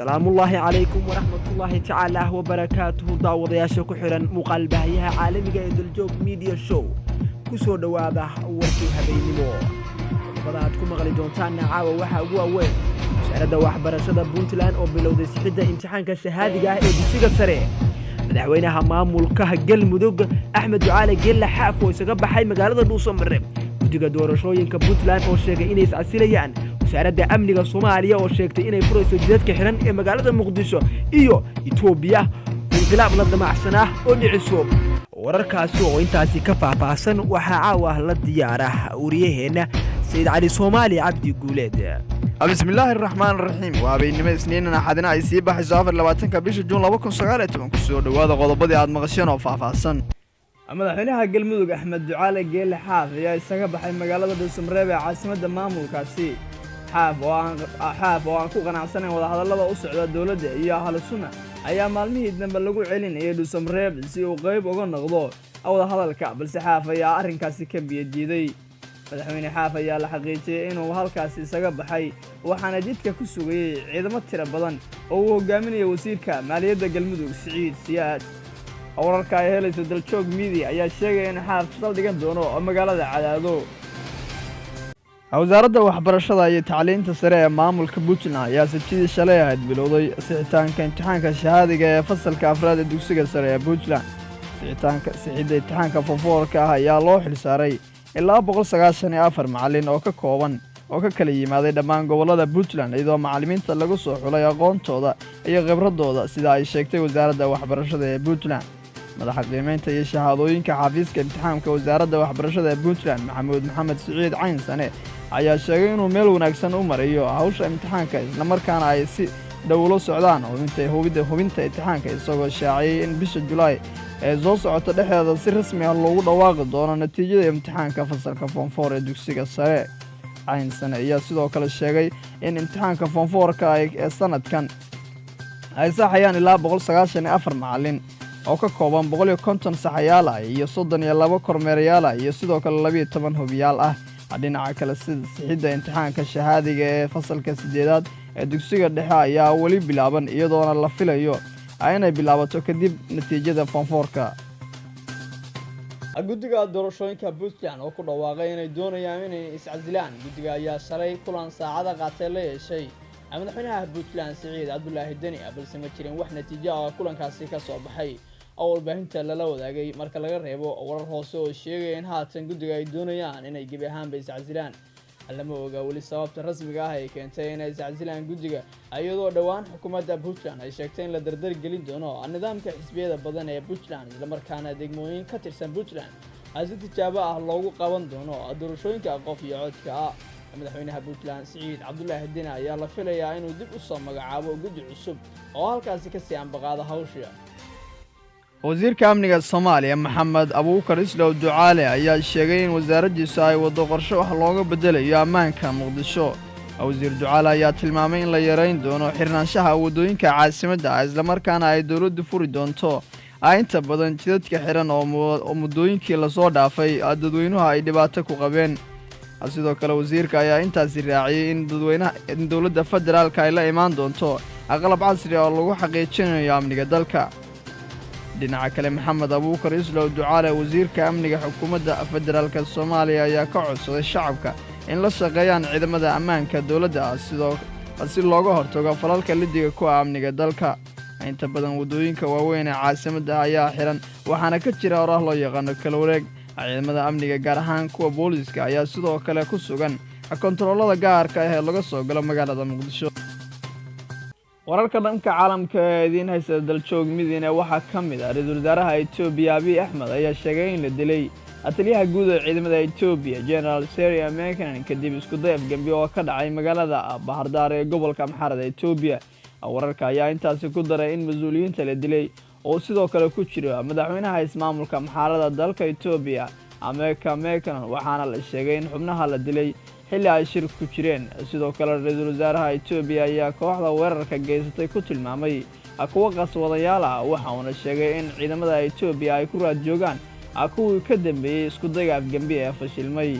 السلام الله عليكم ورحمة الله تعالى وبركاته داودياشا كحيران مقال بهيها عالمية دلجوج ميديا شو كسو دواده وركي هبينيمو وضعتكم مغلي دونتان عاوة وحا وين شاردا waxbarashada Puntland oo bilowday sixida imtixaanka shahaadiga ah ee dugsiga sare madaxweynaha maamulka Galmudug Axmed Ducaale Geelle Xaaf oo isaga baxay magaalada Dhuusamare guddiga doorashooyinka Puntland oo sheegay inay iscasilayaan wasaaradda amniga Soomaaliya oo sheegtay inay furayso jidadka xiran ee magaalada Muqdisho iyo Itoobiya inqilaab la damacsanaa oo dhiciso wararkaasi oo intaasi ka faahfaahsan waxa caawa la diyaarah wariyaheena سيد علي صومالي عبدي قوليد بسم الله الرحمن الرحيم وابينما سنين حدنا اي سي بخ سافر 20 بيش جون 2019 كسو dhawaada qodobadii aad maqasheen oo faahfaahsan madaxweynaha Galmudug Axmed Ducaale Geelle Xaaf ayaa isaga baxay magaalada Dhuusamare ee caasimadda maamulkaasi Xaaf oo aan ku qanacsanayn wada hadallada u socda dawladda iyo ahlu sunna ayaa maalmihii dambe lagu celinayay Dhuusamare si uu qayb uga noqdo wada hadalka balse Xaaf ayaa arrinkaasi ka biyadiiday madaxweyne Xaaf ayaa la xaqiijiyay inuu halkaas isaga baxay waxaana jidka ku sugayay ciidamo tiro badan oo uu hogaaminayo wasiirka maaliyadda Galmudug Siciid Siyaad wararka ay helayso Daljoog Media ayaa sheegay in Xaaf saldhigan doono magaalada Cadaado wasaaradda waxbarashada iyo tacliinta sare ee maamulka Puntland ayaa sabtidii shalay ahayd bilowday sixitaanka imtixaanka shahaadiga ee fasalka afraad ee dugsiga sare ee Puntland sixida imtixaanka foorka ah ayaa loo xilsaaray ilaa 194 macallin oo ka kala yimaaday dhammaan gobolada Puntland iyadoo macallimiinta lagu soo xulay aqoontooda iyo khibradooda sida ay sheegtay wasaaradda waxbarashada ee Puntland madaxa qiimeynta iyo shahaadooyinka xafiiska imtixaanka wasaaradda waxbarashada ee Puntland Maxamed Siciid Caynsane ayaa sheegay inuu meel wanaagsan u marayo hawsha imtixaanka isla markaana ay si dawlo socdaan hubinta imtixaanka isagoo shaaciyay in bisha July ee soo socota dhexdeeda si rasmi ah loogu dhawaaqi doono natiijada imtixaanka fasalka Form 4 ee dugsiga sare Caynsane ayaa sidoo kale sheegay in imtixaanka Form 4ka ee sanadkan ay saxayaan ilaa 194 macallin oo ka kooban 150 saxayaal ah iyo 32 kormeerayaal ah iyo sidoo kale 12 hubiyaal ah dhinaca kale sixida imtixaanka shahaadiga ee fasalka 8aad ee dugsiga dhexe ayaa wali bilaaban iyadoona la filayo inay bilaabato kadib natiijada Form 4ka guddiga doorashooyinka Puntland oo ku dhawaaqay inay doonayaan inay iscasilaan guddiga ayaa shalay kulan saacada qaatay la yeeshay madaxweynaha Puntland Siciid Cabdullaahi Deni balse ma jirin wax natiijo ah kulankaasi ka soo baxay warbaahinta lala wadaagay marka laga reebo warar hoose oo sheegay in haatan guddiga ay doonayaan inay gebi ahaanba iscasilaan lama oga wali sababta rasmiga ah ay keentay inay iscasilaan guddiga iyadoo dhawaan xukuumadda Puntland ay sheegtay in la dardar gelin doono nidaamka xisbiyada badan ee Puntland isla markaana degmooyin ka tirsan Puntland si tijaabo ah loogu qaban doono doorashooyinka qof iyo codka ah madaxweynaha Puntland Siciid Cabdullaahi Deni ayaa la filayaa inuu dib u soo magacaabo guddi cusub oo halkaasi ka sii ambaqaada hawsha wasiirka amniga Soomaaliya Maxamed Abuukar Islow Ducaale ayaa sheegay in wasaaraddiisu ay wado qorshe wax looga bedelayo ammaanka Muqdisho wasiir Ducaale ayaa tilmaamay in la yareyn doono xirnaanshaha wadooyinka caasimadda isla markaana ay dawladdu furi doonto inta badan jidadka xiran oo muddooyinkii la soo dhaafay dadweynuhu ay dhibaato ku qabeen sidoo kale wasiirka ayaa intaasi raaciyay in dawladda federaalka ay la imaan doonto qalab casri oo lagu xaqiijinayo amniga dalka dhinaca kale Maxamed Abuukar Islow Ducaale wasiirka amniga xukuumadda federaalka Soomaaliya ayaa ka codsaday shacabka in la shaqeeyaan ciidamada ammaanka dawladda si looga hortago falalka lidiga ku amniga dalka inta badan wadooyinka waaweyn ee caasimadda ayaa xiran waxaana ka jira oraah loo yaqaan kala wareeg ciidamada amniga gaar ahaan kuwa booliska ayaa sidoo kale ku sugan kontaroolada gaarka ah ee laga soo galo magaalada Muqdisho wararka dhanka caalamka ee idin haysta Daljoog Media waxa kamid ah ra'iisul wasaaraha Itoobiya Abiy Ahmed ayaa sheegay in la dilay ataliyaha guud ee ciidamada Itoobiya General Seri Mekanan kadib isku day afgambi oo ka dhacay magaalada Bahardar ee gobolka Amhara Itoobiya wararka ayaa intaasi ku daray in mas'uuliyiinta la dilay oo sidoo kale ku jira madaxweynaha ismaamulka Amhara dalka Itoobiya Mekanan waxaana la sheegay in xubnaha la dilay xilli ay shir ku jireen sidoo kale ra'iisul wasaaraha Itoobiya ayaa kooxda weerarka geysatay ku tilmaamay kuwa qaswadayaal ah waxaana sheegay in ciidamada Itoobiya ay ku raad joogaan kuwii ka dambeeyay isku dayga afgambi ee fashilmay